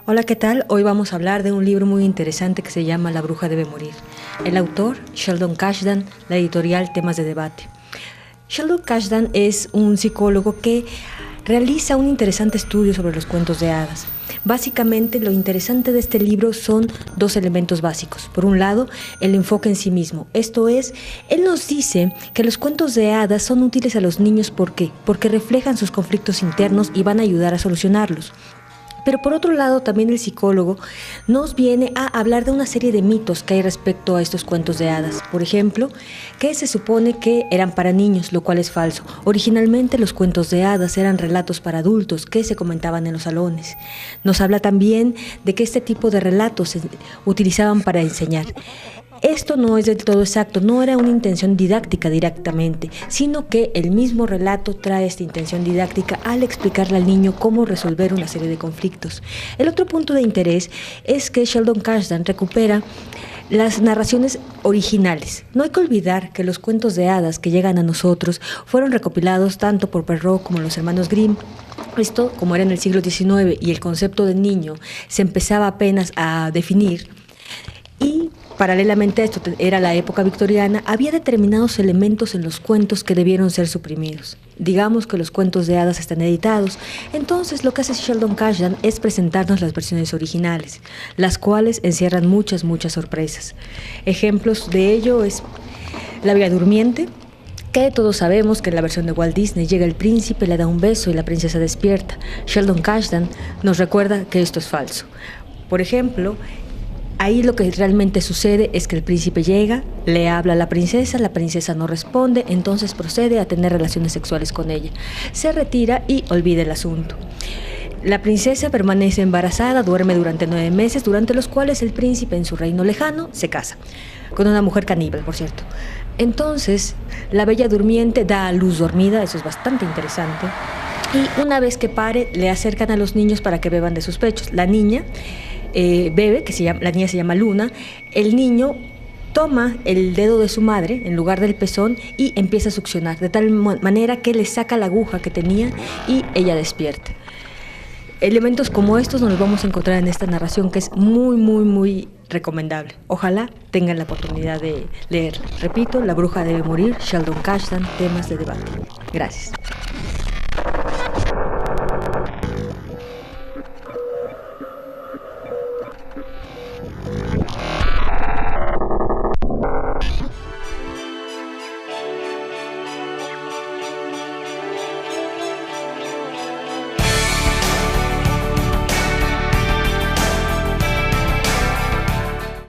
Hola, ¿qué tal? Hoy vamos a hablar de un libro muy interesante que se llama La bruja debe morir. El autor, Sheldon Cashdan, la editorial Temas de Debate. Sheldon Cashdan es un psicólogo que realiza un interesante estudio sobre los cuentos de hadas. Básicamente, lo interesante de este libro son dos elementos básicos. Por un lado, el enfoque en sí mismo. Esto es, él nos dice que los cuentos de hadas son útiles a los niños. ¿Por qué? Porque reflejan sus conflictos internos y van a ayudar a solucionarlos. Pero por otro lado, también el psicólogo nos viene a hablar de una serie de mitos que hay respecto a estos cuentos de hadas. Por ejemplo, que se supone que eran para niños, lo cual es falso. Originalmente los cuentos de hadas eran relatos para adultos que se comentaban en los salones. Nos habla también de que este tipo de relatos se utilizaban para enseñar. Esto no es del todo exacto, no era una intención didáctica directamente, sino que el mismo relato trae esta intención didáctica al explicarle al niño cómo resolver una serie de conflictos. El otro punto de interés es que Sheldon Cashdan recupera las narraciones originales. No hay que olvidar que los cuentos de hadas que llegan a nosotros fueron recopilados tanto por Perrault como los hermanos Grimm. Esto, como era en el siglo XIX y el concepto de niño se empezaba apenas a definir, y paralelamente a esto era la época victoriana, había determinados elementos en los cuentos que debieron ser suprimidos. Digamos que los cuentos de hadas están editados, entonces lo que hace Sheldon Cashdan es presentarnos las versiones originales, las cuales encierran muchas sorpresas. Ejemplos de ello es La Bella Durmiente, que todos sabemos que en la versión de Walt Disney llega el príncipe, le da un beso y la princesa despierta. Sheldon Cashdan nos recuerda que esto es falso. Por ejemplo, ahí lo que realmente sucede es que el príncipe llega, le habla a la princesa no responde, entonces procede a tener relaciones sexuales con ella. Se retira y olvida el asunto. La princesa permanece embarazada, duerme durante 9 meses, durante los cuales el príncipe en su reino lejano se casa, con una mujer caníbal, por cierto. Entonces, la Bella Durmiente da a luz dormida, eso es bastante interesante, y una vez que pare, le acercan a los niños para que beban de sus pechos. La niña bebe, la niña se llama Luna, el niño toma el dedo de su madre en lugar del pezón y empieza a succionar, de tal manera que le saca la aguja que tenía y ella despierta. Elementos como estos nos los vamos a encontrar en esta narración que es muy recomendable. Ojalá tengan la oportunidad de leer. Repito, La bruja debe morir, Sheldon Cashdan, Temas de Debate. Gracias.